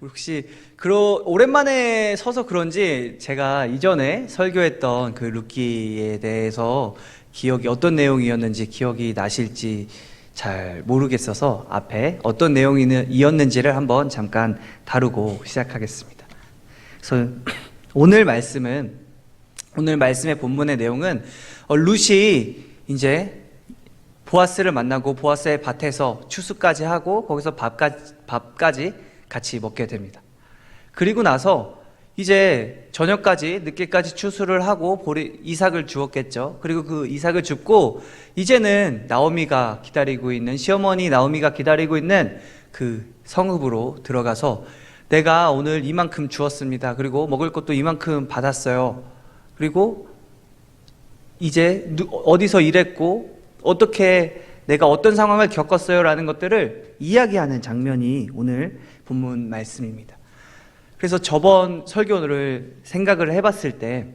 혹시 오랜만에 서서 그런지 제가 이전에 설교했던 그 룻기에 대해서 기억이 어떤 내용이었는지 기억이 나실지 잘 모르겠어서 앞에 어떤 내용이었는지를 한번 잠깐 다루고 시작하겠습니다. 그래서 오늘 말씀의 본문의 내용은 룻이 이제 보아스를 만나고 보아스의 밭에서 추수까지 하고 거기서 밥까지 같이 먹게 됩니다. 그리고 나서 이제 저녁까지 늦게까지 추수를 하고 이삭을 주었겠죠. 그리고 그 이삭을 줍고 이제는 나오미가 기다리고 있는 시어머니 나오미가 기다리고 있는 그 성읍으로 들어가서 내가 오늘 이만큼 주었습니다. 그리고 먹을 것도 이만큼 받았어요. 그리고 이제 어디서 일했고 어떻게 내가 어떤 상황을 겪었어요 라는 것들을 이야기하는 장면이 오늘 본문 말씀입니다. 그래서 저번 설교를 생각을 해봤을 때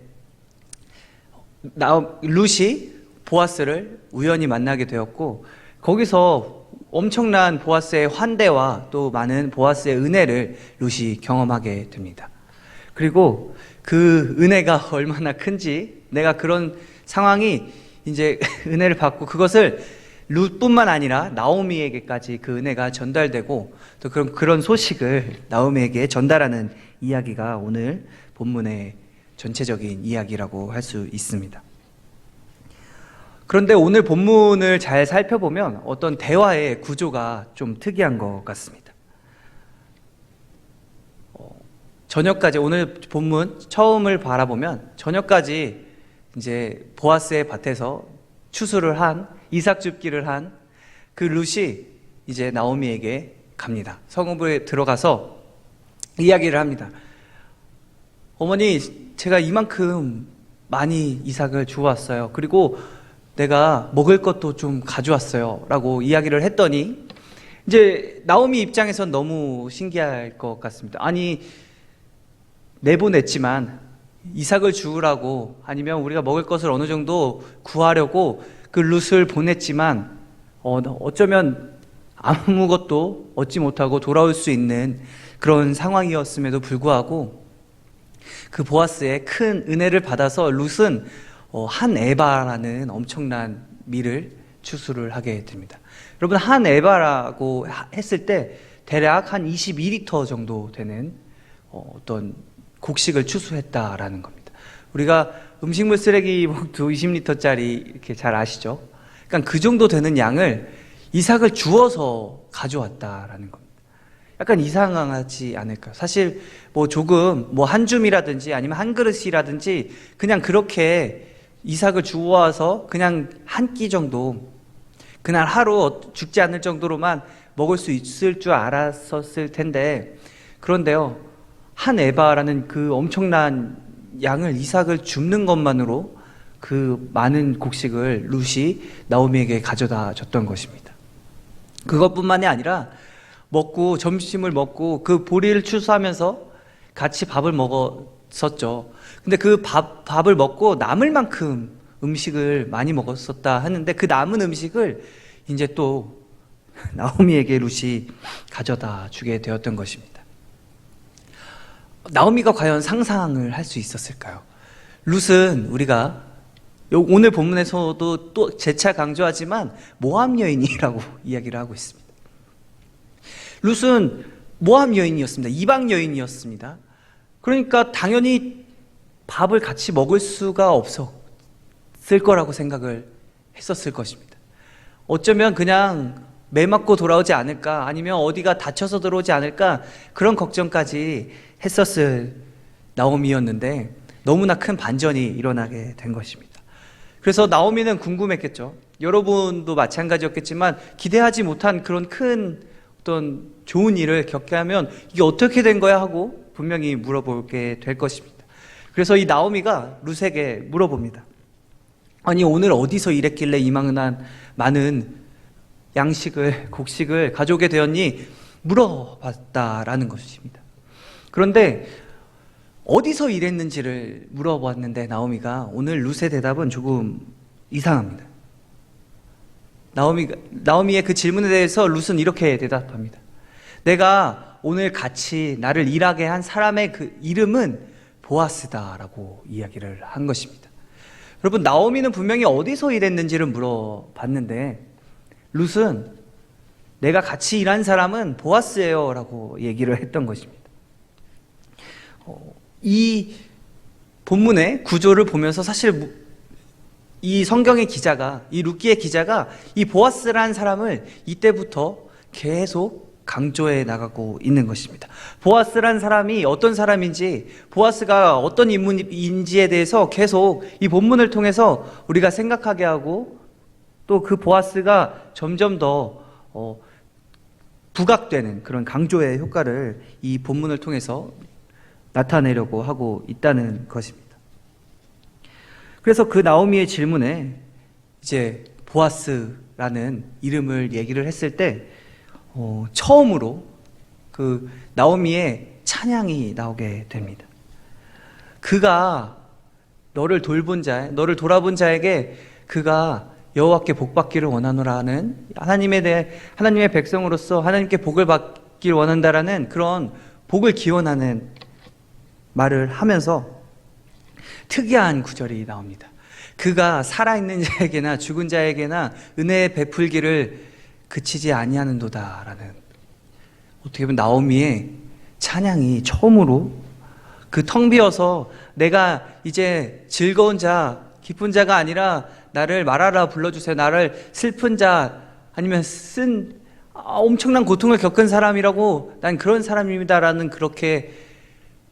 룻이 보아스를 우연히 만나게 되었고 거기서 엄청난 보아스의 환대와 또 많은 보아스의 은혜를 룻이 경험하게 됩니다. 그리고 그 은혜가 얼마나 큰지 내가 그런 상황이 이제 은혜를 받고 그것을 룻뿐만 아니라 나오미에게까지 그 은혜가 전달되고 또 그런 소식을 나오미에게 전달하는 이야기가 오늘 본문의 전체적인 이야기라고 할 수 있습니다. 그런데 오늘 본문을 잘 살펴보면 어떤 대화의 구조가 좀 특이한 것 같습니다. 저녁까지 오늘 본문 처음을 바라보면 저녁까지 이제 보아스의 밭에서 추수를 한 이삭 줍기를 한 그 룻이 이제 나오미에게 갑니다. 성읍에 들어가서 이야기를 합니다. 어머니, 제가 이만큼 많이 이삭을 주웠어요. 그리고 내가 먹을 것도 좀 가져왔어요. 라고 이야기를 했더니 이제 나오미 입장에선 너무 신기할 것 같습니다. 아니, 내보냈지만 이삭을 주우라고 아니면 우리가 먹을 것을 어느 정도 구하려고 그 룻을 보냈지만 어쩌면 아무것도 얻지 못하고 돌아올 수 있는 그런 상황이었음에도 불구하고 그 보아스의 큰 은혜를 받아서 룻은 한 에바라는 엄청난 밀을 추수를 하게 됩니다. 여러분, 한 에바라고 했을 때 대략 한 22리터 정도 되는 어떤 곡식을 추수했다라는 겁니다. 우리가 음식물 쓰레기 봉투 20리터짜리 이렇게 잘 아시죠? 그러니까 그 정도 되는 양을 이삭을 주워서 가져왔다라는 겁니다. 약간 이상하지 않을까요? 사실 조금 한 줌이라든지 아니면 한 그릇이라든지 그냥 그렇게 이삭을 주워와서 그냥 한 끼 정도 그날 하루 죽지 않을 정도로만 먹을 수 있을 줄 알았었을 텐데 그런데요. 한 에바라는 그 엄청난 양을 이삭을 줍는 것만으로 그 많은 곡식을 룻이 나오미에게 가져다 줬던 것입니다. 그것뿐만이 아니라 점심을 먹고 그 보리를 추수하면서 같이 밥을 먹었었죠. 근데 그 밥을 먹고 남을 만큼 음식을 많이 먹었었다 하는데 그 남은 음식을 이제 또 나오미에게 룻이 가져다 주게 되었던 것입니다. 나오미가 과연 상상을 할 수 있었을까요? 룻은 우리가 오늘 본문에서도 또 재차 강조하지만 모압 여인이라고 이야기를 하고 있습니다. 룻은 모압 여인이었습니다. 이방 여인이었습니다. 그러니까 당연히 밥을 같이 먹을 수가 없었을 거라고 생각을 했었을 것입니다. 어쩌면 그냥 매 맞고 돌아오지 않을까 아니면 어디가 다쳐서 들어오지 않을까 그런 걱정까지 했었을 나오미였는데 너무나 큰 반전이 일어나게 된 것입니다. 그래서 나오미는 궁금했겠죠. 여러분도 마찬가지였겠지만 기대하지 못한 그런 큰 어떤 좋은 일을 겪게 하면 이게 어떻게 된 거야 하고 분명히 물어보게 될 것입니다. 그래서 이 나오미가 룻에게 물어봅니다. 아니, 오늘 어디서 일했길래 이만한 많은 곡식을 가져오게 되었니? 물어봤다라는 것입니다. 그런데 어디서 일했는지를 물어봤는데 나오미가 오늘 룻의 대답은 조금 이상합니다. 나오미의 그 질문에 대해서 룻은 이렇게 대답합니다. 내가 오늘 같이 나를 일하게 한 사람의 그 이름은 보아스다라고 이야기를 한 것입니다. 여러분, 나오미는 분명히 어디서 일했는지를 물어봤는데 룻은 내가 같이 일한 사람은 보아스예요 라고 얘기를 했던 것입니다. 이 본문의 구조를 보면서 사실 이 성경의 기자가, 이 룻기의 기자가 이 보아스라는 사람을 이때부터 계속 강조해 나가고 있는 것입니다. 보아스라는 사람이 어떤 사람인지, 보아스가 어떤 인물인지에 대해서 계속 이 본문을 통해서 우리가 생각하게 하고, 또 그 보아스가 점점 더 부각되는 그런 강조의 효과를 이 본문을 통해서 나타내려고 하고 있다는 것입니다. 그래서 그 나오미의 질문에 이제 보아스라는 이름을 얘기를 했을 때 처음으로 그 나오미의 찬양이 나오게 됩니다. 그가 너를 돌본 자, 너를 돌아본 자에게 그가 여호와께 복 받기를 원하노라는, 하나님의 백성으로서 하나님께 복을 받기를 원한다라는 그런 복을 기원하는 말을 하면서 특이한 구절이 나옵니다. 그가 살아있는 자에게나 죽은 자에게나 은혜의 베풀기를 그치지 아니하는도다라는, 어떻게 보면 나오미의 찬양이 처음으로 그 텅 비어서 내가 이제 즐거운 자, 기쁜 자가 아니라 나를 말하라 불러주세요, 나를 슬픈 자, 아니면 엄청난 고통을 겪은 사람이라고, 난 그런 사람입니다라는 그렇게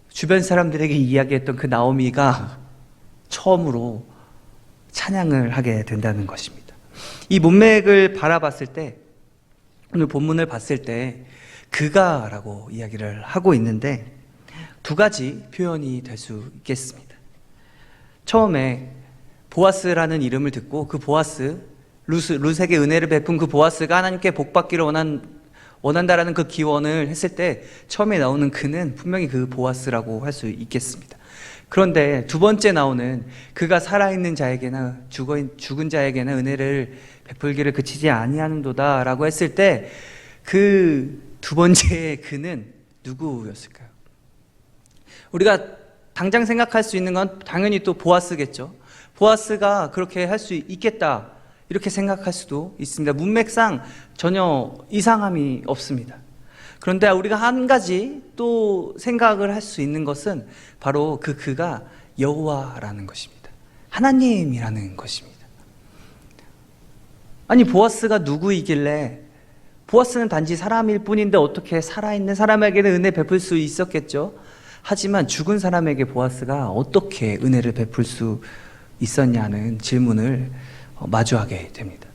주변 사람들에게 이야기했던 그 나오미가 처음으로 찬양을 하게 된다는 것입니다. 이 문맥을 바라봤을 때, 오늘 본문을 봤을 때 그가라고 이야기를 하고 있는데 두 가지 표현이 될 수 있겠습니다. 처음에 보아스라는 이름을 듣고 그 보아스, 룻에게 은혜를 베푼 그 보아스가 하나님께 복 받기를 원한다라는 그 기원을 했을 때 처음에 나오는 그는 분명히 그 보아스라고 할 수 있겠습니다. 그런데 두 번째 나오는 그가 살아있는 자에게나 죽은 자에게나 은혜를 베풀기를 그치지 아니하는도다 라고 했을 때 그 두 번째 그는 누구였을까요? 우리가 당장 생각할 수 있는 건 당연히 또 보아스겠죠. 보아스가 그렇게 할 수 있겠다 이렇게 생각할 수도 있습니다. 문맥상 전혀 이상함이 없습니다. 그런데 우리가 한 가지 또 생각을 할 수 있는 것은 바로 그가 여호와라는 것입니다. 하나님이라는 것입니다. 아니, 보아스가 누구이길래, 보아스는 단지 사람일 뿐인데 어떻게 살아있는 사람에게는 은혜 베풀 수 있었겠죠. 하지만 죽은 사람에게 보아스가 어떻게 은혜를 베풀 수 있었냐는 질문을 마주하게 됩니다.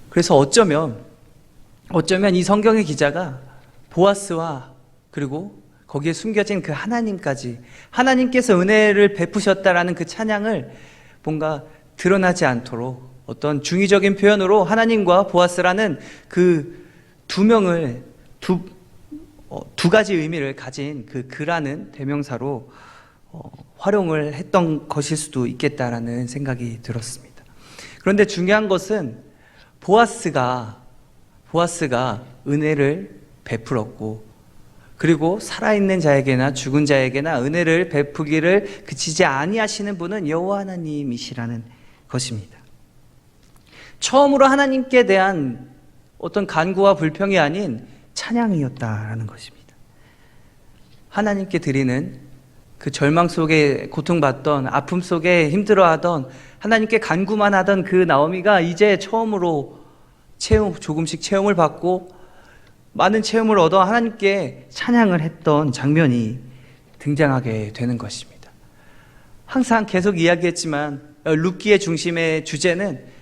그래서 어쩌면 이 성경의 기자가 보아스와 그리고 거기에 숨겨진 그 하나님까지, 하나님께서 은혜를 베푸셨다라는 그 찬양을 뭔가 드러나지 않도록 어떤 중의적인 표현으로 하나님과 보아스라는 그 두 명을 두 가지 의미를 가진 그 그라는 대명사로 활용을 했던 것일 수도 있겠다라는 생각이 들었습니다. 그런데 중요한 것은 보아스가 은혜를 베풀었고, 그리고 살아있는 자에게나 죽은 자에게나 은혜를 베푸기를 그치지 아니하시는 분은 여호와 하나님이시라는 것입니다. 처음으로 하나님께 대한 어떤 간구와 불평이 아닌 찬양이었다라는 것입니다. 하나님께 드리는 그 절망 속에 고통받던, 아픔 속에 힘들어하던, 하나님께 간구만 하던 그 나오미가 이제 처음으로 조금씩 체험을 받고 많은 체험을 얻어 하나님께 찬양을 했던 장면이 등장하게 되는 것입니다. 항상 계속 이야기했지만 룻기의 중심의 주제는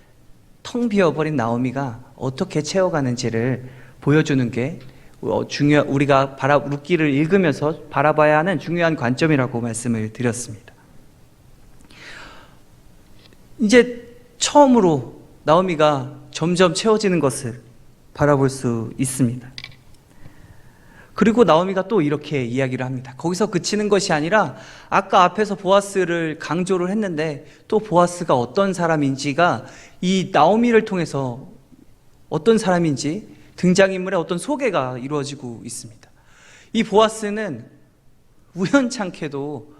텅 비어버린 나오미가 어떻게 채워가는지를 보여주는 게 우리가 룻기를 읽으면서 바라봐야 하는 중요한 관점이라고 말씀을 드렸습니다. 이제 처음으로 나오미가 점점 채워지는 것을 바라볼 수 있습니다. 그리고 나오미가 또 이렇게 이야기를 합니다. 거기서 그치는 것이 아니라 아까 앞에서 보아스를 강조를 했는데 또 보아스가 어떤 사람인지가 이 나오미를 통해서 어떤 사람인지 등장인물의 어떤 소개가 이루어지고 있습니다. 이 보아스는 우연찮게도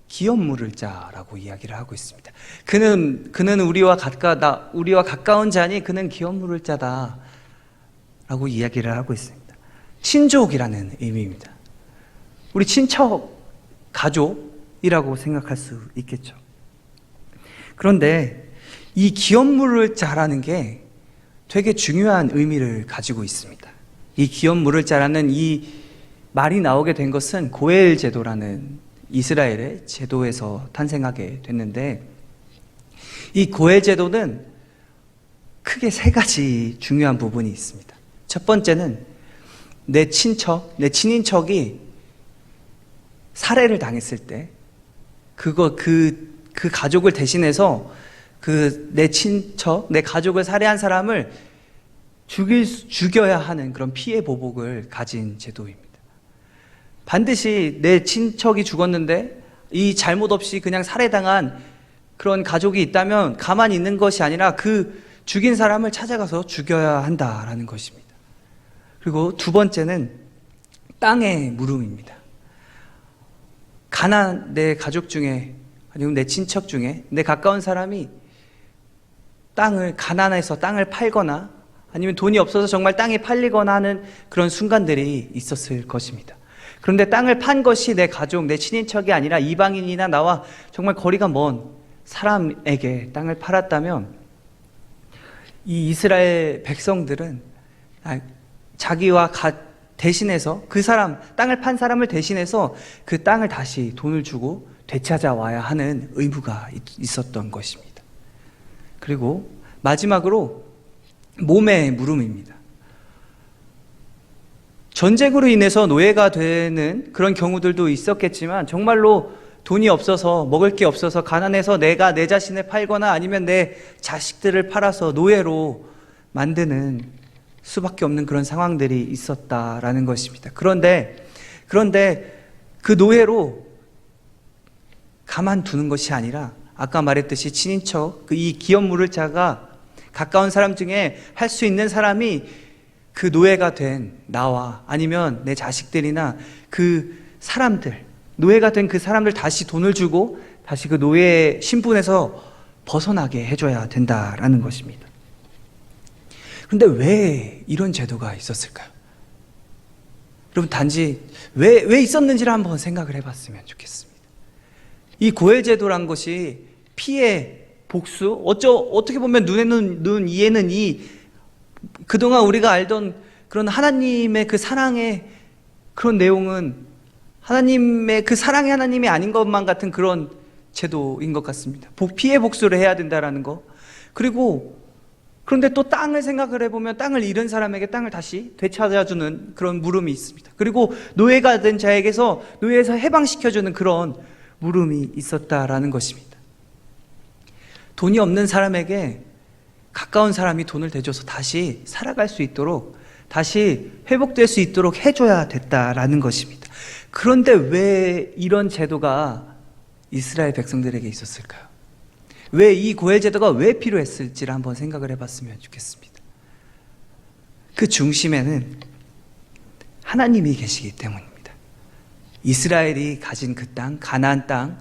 기업 물을 자라고 이야기를 하고 있습니다. 그는 우리와 가까운 자니 그는 기업 물을 자다라고 이야기를 하고 있습니다. 친족이라는 의미입니다. 우리 친척, 가족이라고 생각할 수 있겠죠. 그런데 이 기업 물을 자라는 게 되게 중요한 의미를 가지고 있습니다. 이 기업 물을 자라는 이 말이 나오게 된 것은 고엘 제도라는 이스라엘의 제도에서 탄생하게 됐는데, 이 고엘 제도는 크게 세 가지 중요한 부분이 있습니다. 첫 번째는 내 친인척이 살해를 당했을 때 그 가족을 대신해서 내 친척, 내 가족을 살해한 사람을 죽여야 하는 그런 피해 보복을 가진 제도입니다. 반드시 내 친척이 죽었는데 이 잘못 없이 그냥 살해당한 그런 가족이 있다면 가만히 있는 것이 아니라 그 죽인 사람을 찾아가서 죽여야 한다라는 것입니다. 그리고 두 번째는 땅의 물음입니다. 내 가족 중에 아니면 내 친척 중에 내 가까운 사람이 가난해서 땅을 팔거나 아니면 돈이 없어서 정말 땅이 팔리거나 하는 그런 순간들이 있었을 것입니다. 그런데 땅을 판 것이 내 가족, 내 친인척이 아니라 이방인이나 나와 정말 거리가 먼 사람에게 땅을 팔았다면 이 이스라엘 백성들은 자기와 대신해서 땅을 판 사람을 대신해서 그 땅을 다시 돈을 주고 되찾아와야 하는 의무가 있었던 것입니다. 그리고 마지막으로 몸의 물음입니다. 전쟁으로 인해서 노예가 되는 그런 경우들도 있었겠지만 정말로 돈이 없어서 먹을 게 없어서 가난해서 내가 내 자신을 팔거나 아니면 내 자식들을 팔아서 노예로 만드는 수밖에 없는 그런 상황들이 있었다라는 것입니다. 그런데 그 노예로 가만두는 것이 아니라 아까 말했듯이 친인척, 이 기업 물을 자가 가까운 사람 중에 할 수 있는 사람이 그 노예가 된 나와 아니면 내 자식들이나 노예가 된 그 사람들 다시 돈을 주고 다시 그 노예 신분에서 벗어나게 해줘야 된다라는 것입니다. 그런데 왜 이런 제도가 있었을까요? 여러분 단지 왜 있었는지를 한번 생각을 해봤으면 좋겠습니다. 이 고엘 제도란 것이 피해, 복수, 어떻게 보면 눈에는 눈, 이에는 이, 그동안 우리가 알던 그런 하나님의 그 사랑의 그런 내용은 하나님의 그 사랑의 하나님이 아닌 것만 같은 그런 제도인 것 같습니다. 피해 복수를 해야 된다라는 거. 그런데 또 땅을 생각을 해보면 땅을 잃은 사람에게 땅을 다시 되찾아주는 그런 물음이 있습니다. 그리고 노예가 된 자에게서 노예에서 해방시켜주는 그런 물음이 있었다라는 것입니다. 돈이 없는 사람에게 가까운 사람이 돈을 대줘서 다시 살아갈 수 있도록 다시 회복될 수 있도록 해줘야 됐다라는 것입니다. 그런데 왜 이런 제도가 이스라엘 백성들에게 있었을까요? 왜 이 고엘 제도가 왜 필요했을지를 한번 생각을 해봤으면 좋겠습니다. 그 중심에는 하나님이 계시기 때문입니다. 이스라엘이 가진 그 땅, 가나안 땅,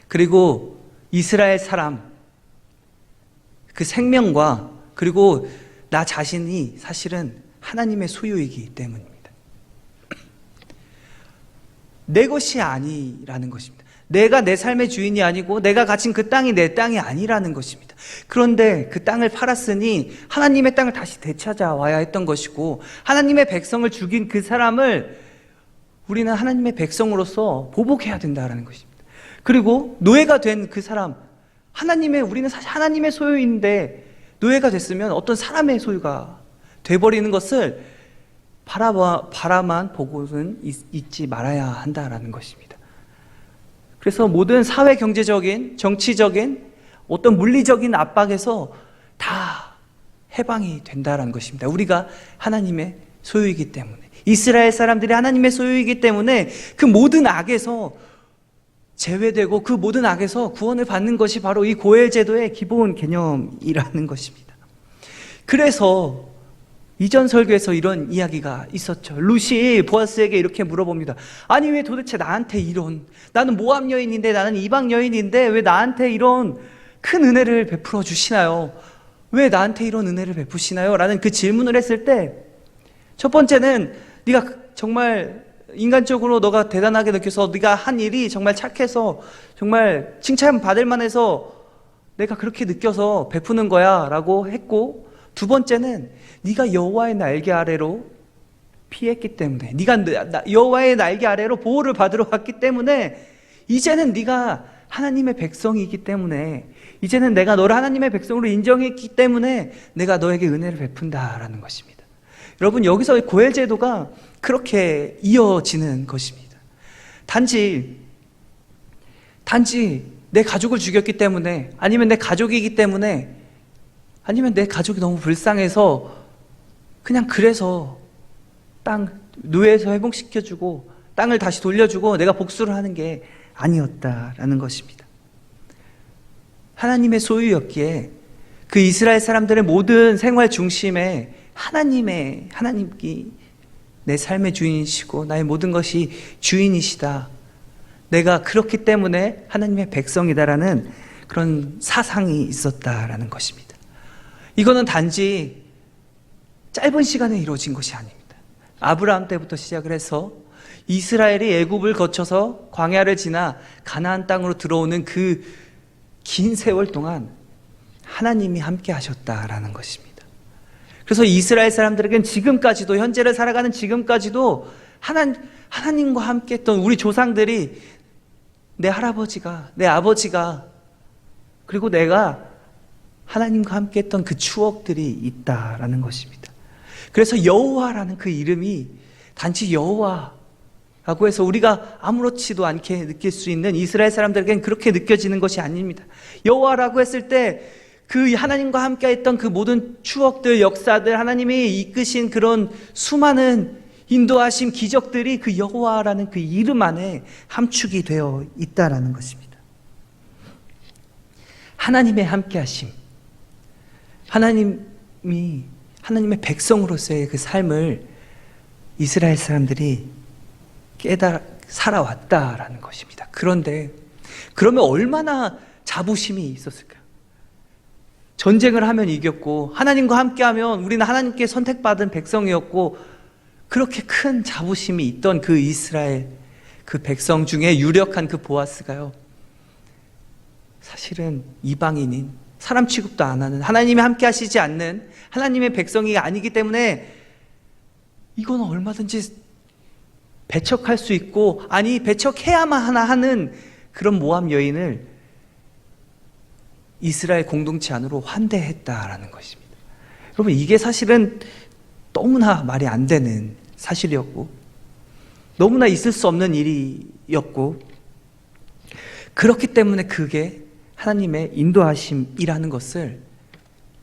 그리고 이스라엘 사람, 그 생명과 그리고 나 자신이 사실은 하나님의 소유이기 때문입니다. 내 것이 아니라는 것입니다. 내가 내 삶의 주인이 아니고 내가 가진 그 땅이 내 땅이 아니라는 것입니다. 그런데 그 땅을 팔았으니 하나님의 땅을 다시 되찾아와야 했던 것이고 하나님의 백성을 죽인 그 사람을 우리는 하나님의 백성으로서 보복해야 된다는 것입니다. 그리고 노예가 된 그 사람, 우리는 사실 하나님의 소유인데 노예가 됐으면 어떤 사람의 소유가 돼버리는 것을 바라만 보고는 있지 말아야 한다라는 것입니다. 그래서 모든 사회 경제적인, 정치적인, 어떤 물리적인 압박에서 다 해방이 된다라는 것입니다. 우리가 하나님의 소유이기 때문에, 이스라엘 사람들이 하나님의 소유이기 때문에 그 모든 악에서 제외되고 그 모든 악에서 구원을 받는 것이 바로 이 고엘 제도의 기본 개념이라는 것입니다. 그래서 이전 설교에서 이런 이야기가 있었죠. 룻이 보아스에게 이렇게 물어봅니다. 아니 왜 도대체 나한테 이런, 나는 모압 여인인데, 나는 이방 여인인데 왜 나한테 이런 큰 은혜를 베풀어 주시나요? 왜 나한테 이런 은혜를 베푸시나요? 라는 그 질문을 했을 때, 첫 번째는 네가 정말 인간적으로 너가 대단하게 느껴서, 네가 한 일이 정말 착해서 정말 칭찬받을 만해서 내가 그렇게 느껴서 베푸는 거야 라고 했고, 두 번째는 네가 여호와의 날개 아래로 피했기 때문에, 네가 여호와의 날개 아래로 보호를 받으러 왔기 때문에, 이제는 네가 하나님의 백성이기 때문에, 이제는 내가 너를 하나님의 백성으로 인정했기 때문에 내가 너에게 은혜를 베푼다라는 것입니다. 여러분, 여기서 고엘 제도가 그렇게 이어지는 것입니다. 단지 내 가족을 죽였기 때문에, 아니면 내 가족이기 때문에, 아니면 내 가족이 너무 불쌍해서 그냥 그래서 땅 노예에서 회복시켜주고 땅을 다시 돌려주고 내가 복수를 하는 게 아니었다라는 것입니다. 하나님의 소유였기에 그 이스라엘 사람들의 모든 생활 중심에 하나님이 내 삶의 주인이시고 나의 모든 것이 주인이시다, 내가 그렇기 때문에 하나님의 백성이다라는 그런 사상이 있었다라는 것입니다. 이거는 단지 짧은 시간에 이루어진 것이 아닙니다. 아브라함 때부터 시작을 해서 이스라엘이 애굽을 거쳐서 광야를 지나 가나안 땅으로 들어오는 그 긴 세월 동안 하나님이 함께 하셨다라는 것입니다. 그래서 이스라엘 사람들에게는 지금까지도, 현재를 살아가는 지금까지도 하나님과 함께 했던 우리 조상들이, 내 할아버지가, 내 아버지가, 그리고 내가 하나님과 함께 했던 그 추억들이 있다라는 것입니다. 그래서 여호와라는 그 이름이 단지 여호와라고 해서 우리가 아무렇지도 않게 느낄 수 있는, 이스라엘 사람들에게는 그렇게 느껴지는 것이 아닙니다. 여호와라고 했을 때 그 하나님과 함께 했던 그 모든 추억들, 역사들, 하나님이 이끄신 그런 수많은 인도하심, 기적들이 그 여호와라는 그 이름 안에 함축이 되어 있다라는 것입니다. 하나님의 함께하심, 하나님의 백성으로서의 그 삶을 이스라엘 사람들이 살아왔다라는 것입니다. 그런데 그러면 얼마나 자부심이 있었을까요? 전쟁을 하면 이겼고, 하나님과 함께하면 우리는 하나님께 선택받은 백성이었고, 그렇게 큰 자부심이 있던 그 이스라엘 그 백성 중에 유력한 그 보아스가요, 사실은 이방인인, 사람 취급도 안 하는, 하나님이 함께 하시지 않는 하나님의 백성이 아니기 때문에 이건 얼마든지 배척할 수 있고, 아니 배척해야만 하는 그런 모압 여인을 이스라엘 공동체 안으로 환대했다라는 것입니다. 여러분, 이게 사실은 너무나 말이 안 되는 사실이었고, 너무나 있을 수 없는 일이었고, 그렇기 때문에 그게 하나님의 인도하심이라는 것을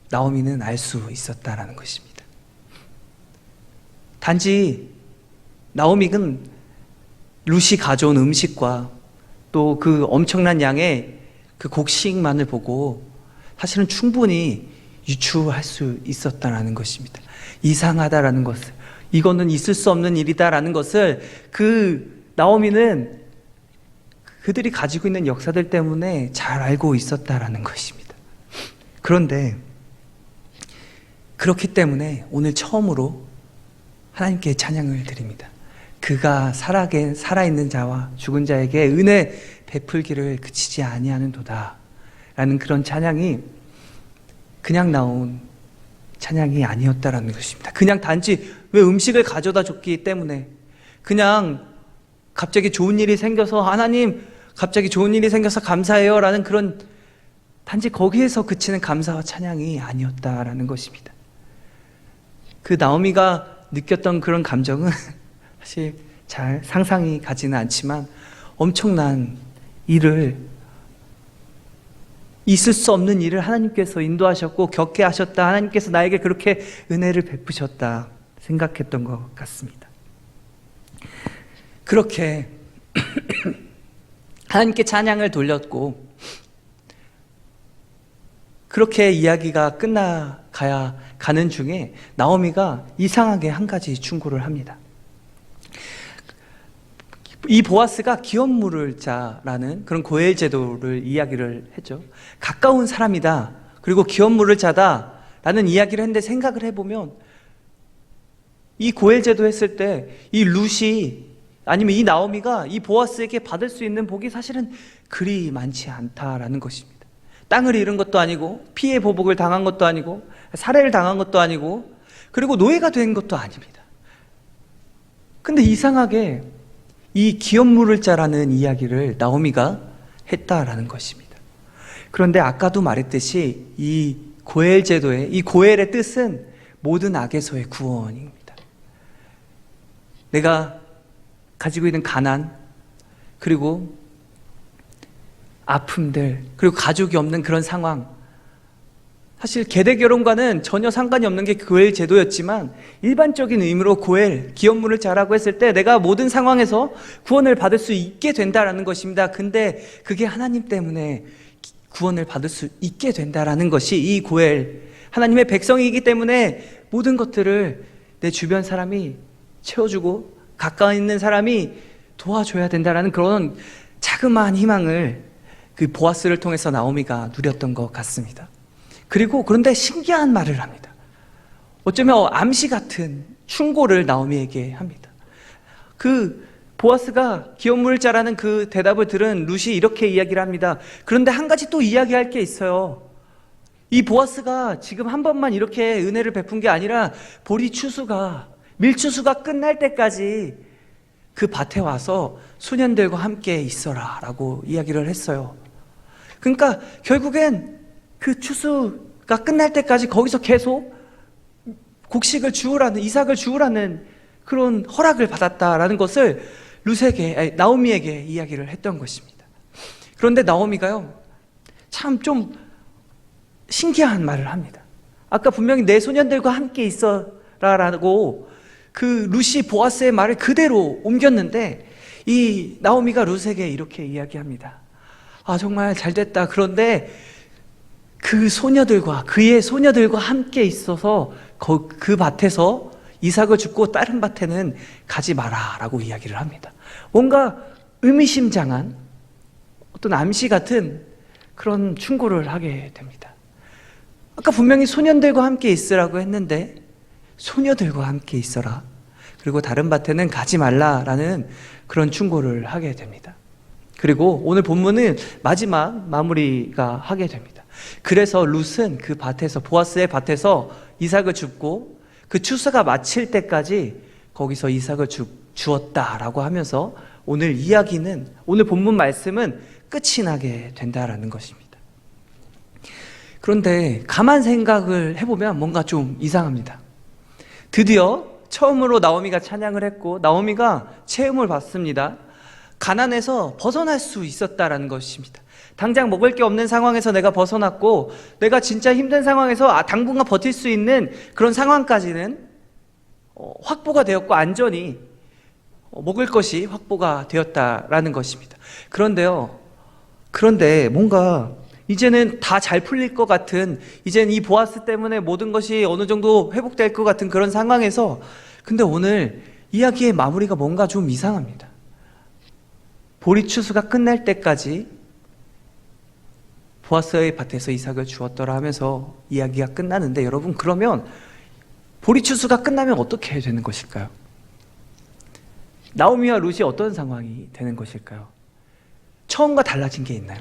나오미는 알 수 있었다라는 것입니다. 단지 나오미는 룻이 가져온 음식과 또 그 엄청난 양의 그 곡식만을 보고 사실은 충분히 유추할 수 있었다라는 것입니다. 이상하다라는 것을, 이거는 있을 수 없는 일이다라는 것을 그 나오미는 그들이 가지고 있는 역사들 때문에 잘 알고 있었다라는 것입니다. 그런데 그렇기 때문에 오늘 처음으로 하나님께 찬양을 드립니다. 그가 살아있는 자와 죽은 자에게 은혜 베풀기를 그치지 아니하는도다 라는 그런 찬양이 그냥 나온 찬양이 아니었다라는 것입니다. 그냥 단지 왜 음식을 가져다 줬기 때문에, 그냥 갑자기 좋은 일이 생겨서 하나님 갑자기 좋은 일이 생겨서 감사해요 라는 그런, 단지 거기에서 그치는 감사와 찬양이 아니었다라는 것입니다. 그 나오미가 느꼈던 그런 감정은 사실 잘 상상이 가지는 않지만 엄청난 일을, 있을 수 없는 일을 하나님께서 인도하셨고 겪게 하셨다, 하나님께서 나에게 그렇게 은혜를 베푸셨다 생각했던 것 같습니다. 그렇게 하나님께 찬양을 돌렸고, 그렇게 이야기가 가는 중에 나오미가 이상하게 한 가지 충고를 합니다. 이 보아스가 기업 물을 자라는 그런 고엘 제도를 이야기를 했죠. 가까운 사람이다, 그리고 기업 물을 자다 라는 이야기를 했는데, 생각을 해보면 이 고엘 제도 했을 때 이 룻이, 아니면 이 나오미가 이 보아스에게 받을 수 있는 복이 사실은 그리 많지 않다라는 것입니다. 땅을 잃은 것도 아니고, 피해 보복을 당한 것도 아니고, 살해를 당한 것도 아니고, 그리고 노예가 된 것도 아닙니다. 근데 이상하게 이 기업 물을 자라는 이야기를 나오미가 했다라는 것입니다. 그런데 아까도 말했듯이 이 고엘 제도의, 이 고엘의 뜻은 모든 악에서의 구원입니다. 내가 가지고 있는 가난, 그리고 아픔들, 그리고 가족이 없는 그런 상황, 사실 계대 결혼과는 전혀 상관이 없는 게 고엘 제도였지만, 일반적인 의미로 고엘, 기업물을 자라고 했을 때 내가 모든 상황에서 구원을 받을 수 있게 된다라는 것입니다. 근데 그게 하나님 때문에 구원을 받을 수 있게 된다라는 것이 이 고엘, 하나님의 백성이기 때문에 모든 것들을 내 주변 사람이 채워주고 가까이 있는 사람이 도와줘야 된다라는 그런 자그마한 희망을 그 보아스를 통해서 나오미가 누렸던 것 같습니다. 그런데 신기한 말을 합니다. 어쩌면 암시 같은 충고를 나오미에게 합니다. 그 보아스가 기업 물을 자라는 그 대답을 들은 룻이 이렇게 이야기를 합니다. 그런데 한 가지 또 이야기할 게 있어요. 이 보아스가 지금 한 번만 이렇게 은혜를 베푼 게 아니라 보리 추수가, 밀추수가 끝날 때까지 그 밭에 와서 소년들과 함께 있어라 라고 이야기를 했어요. 그러니까 결국엔 그 추수가 끝날 때까지 거기서 계속 곡식을 주우라는, 이삭을 주우라는 그런 허락을 받았다라는 것을 나오미에게 이야기를 했던 것입니다. 그런데 나오미가요, 참 좀 신기한 말을 합니다. 아까 분명히 내 소년들과 함께 있어라라고 그 룻이 보아스의 말을 그대로 옮겼는데, 이 나오미가 룻에게 이렇게 이야기합니다. 아, 정말 잘 됐다. 그런데 그 소녀들과, 그의 소녀들과 함께 있어서 그 밭에서 이삭을 줍고 다른 밭에는 가지 마라 라고 이야기를 합니다. 뭔가 의미심장한 어떤 암시 같은 그런 충고를 하게 됩니다. 아까 분명히 소년들과 함께 있으라고 했는데 소녀들과 함께 있어라, 그리고 다른 밭에는 가지 말라라는 그런 충고를 하게 됩니다. 그리고 오늘 본문은 마지막 마무리가 하게 됩니다. 그래서 룻은 그 밭에서, 보아스의 밭에서 이삭을 줍고 그 추수가 마칠 때까지 거기서 이삭을 주었다라고 하면서 오늘 이야기는, 오늘 본문 말씀은 끝이 나게 된다라는 것입니다. 그런데 가만 생각을 해보면 뭔가 좀 이상합니다. 드디어 처음으로 나오미가 찬양을 했고 나오미가 체험을 받습니다. 가난에서 벗어날 수 있었다라는 것입니다. 당장 먹을 게 없는 상황에서 내가 벗어났고, 내가 진짜 힘든 상황에서 당분간 버틸 수 있는 그런 상황까지는 확보가 되었고, 안전이 먹을 것이 확보가 되었다라는 것입니다. 그런데 뭔가 이제는 다 잘 풀릴 것 같은, 이제는 이 보아스 때문에 모든 것이 어느 정도 회복될 것 같은 그런 상황에서, 근데 오늘 이야기의 마무리가 뭔가 좀 이상합니다. 보리 추수가 끝날 때까지 보아스의 밭에서 이삭을 주었더라 하면서 이야기가 끝나는데, 여러분, 그러면 보리 추수가 끝나면 어떻게 되는 것일까요? 나오미와 룻이 어떤 상황이 되는 것일까요? 처음과 달라진 게 있나요?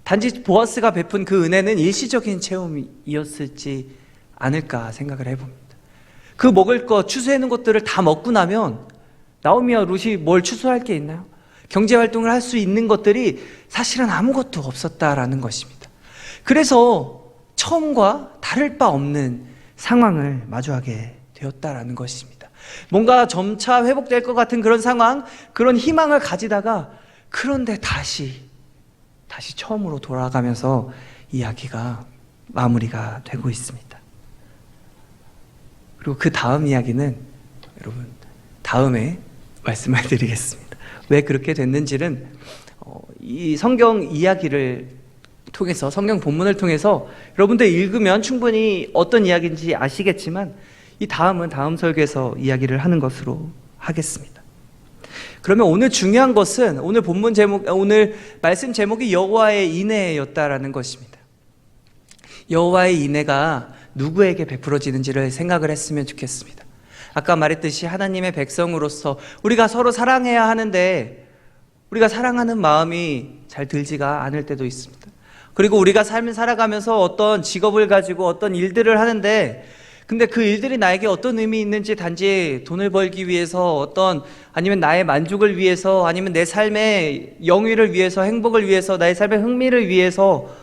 단지 보아스가 베푼 그 은혜는 일시적인 체험이었을지 않을까 생각을 해봅니다. 그 먹을 것, 추수해놓은 것들을 다 먹고 나면 나오미와 룻이 뭘 추수할 게 있나요? 경제활동을 할 수 있는 것들이 사실은 아무것도 없었다라는 것입니다. 그래서 처음과 다를 바 없는 상황을 마주하게 되었다라는 것입니다. 뭔가 점차 회복될 것 같은 그런 상황, 그런 희망을 가지다가, 그런데 다시 처음으로 돌아가면서 이야기가 마무리가 되고 있습니다. 그리고 그 다음 이야기는 여러분 다음에 말씀을 드리겠습니다. 왜 그렇게 됐는지는 이 성경 이야기를 통해서, 성경 본문을 통해서 여러분들 읽으면 충분히 어떤 이야기인지 아시겠지만 이 다음은 다음 설교에서 이야기를 하는 것으로 하겠습니다. 그러면 오늘 중요한 것은 오늘 본문 제목, 오늘 말씀 제목이 여호와의 인애였다라는 것입니다. 여호와의 인애가 누구에게 베풀어지는지를 생각을 했으면 좋겠습니다. 아까 말했듯이 하나님의 백성으로서 우리가 서로 사랑해야 하는데 우리가 사랑하는 마음이 잘 들지가 않을 때도 있습니다. 그리고 우리가 삶을 살아가면서 어떤 직업을 가지고 어떤 일들을 하는데 근데 그 일들이 나에게 어떤 의미 있는지 단지 돈을 벌기 위해서 아니면 나의 만족을 위해서 아니면 내 삶의 영위를 위해서 행복을 위해서 나의 삶의 흥미를 위해서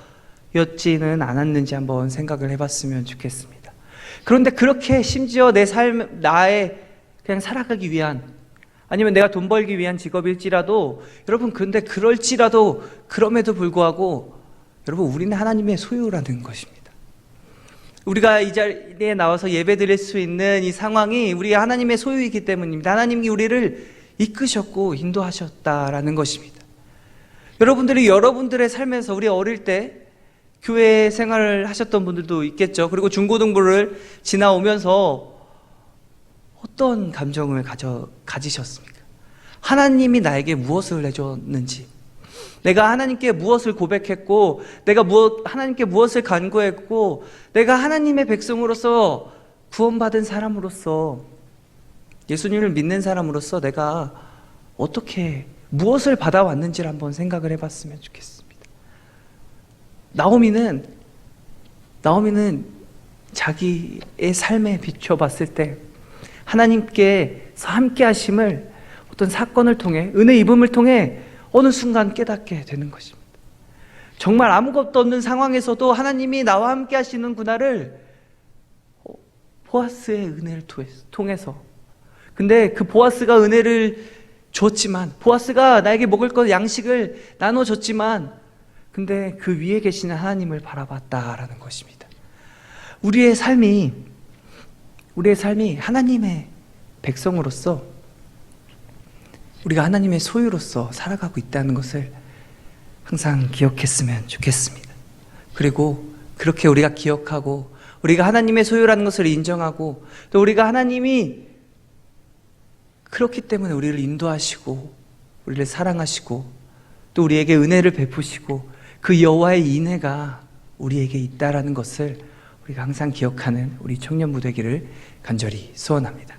였지는 않았는지 한번 생각을 해봤으면 좋겠습니다. 그런데 그렇게 심지어 내 삶, 나의 그냥 살아가기 위한 아니면 내가 돈 벌기 위한 직업일지라도 여러분 근데 그럴지라도 그럼에도 불구하고 여러분 우리는 하나님의 소유라는 것입니다. 우리가 이 자리에 나와서 예배 드릴 수 있는 이 상황이 우리가 하나님의 소유이기 때문입니다. 하나님이 우리를 이끄셨고 인도하셨다라는 것입니다. 여러분들이 여러분들의 삶에서 우리 어릴 때 교회 생활을 하셨던 분들도 있겠죠. 그리고 중고등부를 지나오면서 어떤 감정을 가지셨습니까? 하나님이 나에게 무엇을 해줬는지, 내가 하나님께 무엇을 고백했고, 내가 하나님께 무엇을 간구했고, 내가 하나님의 백성으로서 구원받은 사람으로서 예수님을 믿는 사람으로서 내가 어떻게 무엇을 받아왔는지를 한번 생각을 해봤으면 좋겠습니다. 나오미는 자기의 삶에 비춰봤을 때 하나님께서 함께 하심을 어떤 사건을 통해 은혜 입음을 통해 어느 순간 깨닫게 되는 것입니다. 정말 아무것도 없는 상황에서도 하나님이 나와 함께 하시는구나를 보아스의 은혜를 통해서 근데 그 보아스가 은혜를 줬지만 보아스가 나에게 먹을 것 양식을 나눠줬지만 근데 그 위에 계시는 하나님을 바라봤다라는 것입니다. 우리의 삶이 하나님의 백성으로서 우리가 하나님의 소유로서 살아가고 있다는 것을 항상 기억했으면 좋겠습니다. 그리고 그렇게 우리가 기억하고 우리가 하나님의 소유라는 것을 인정하고 또 우리가 하나님이 그렇기 때문에 우리를 인도하시고 우리를 사랑하시고 또 우리에게 은혜를 베푸시고 그 여호와의 인애가 우리에게 있다라는 것을 우리가 항상 기억하는 우리 청년부 되기를 간절히 소원합니다.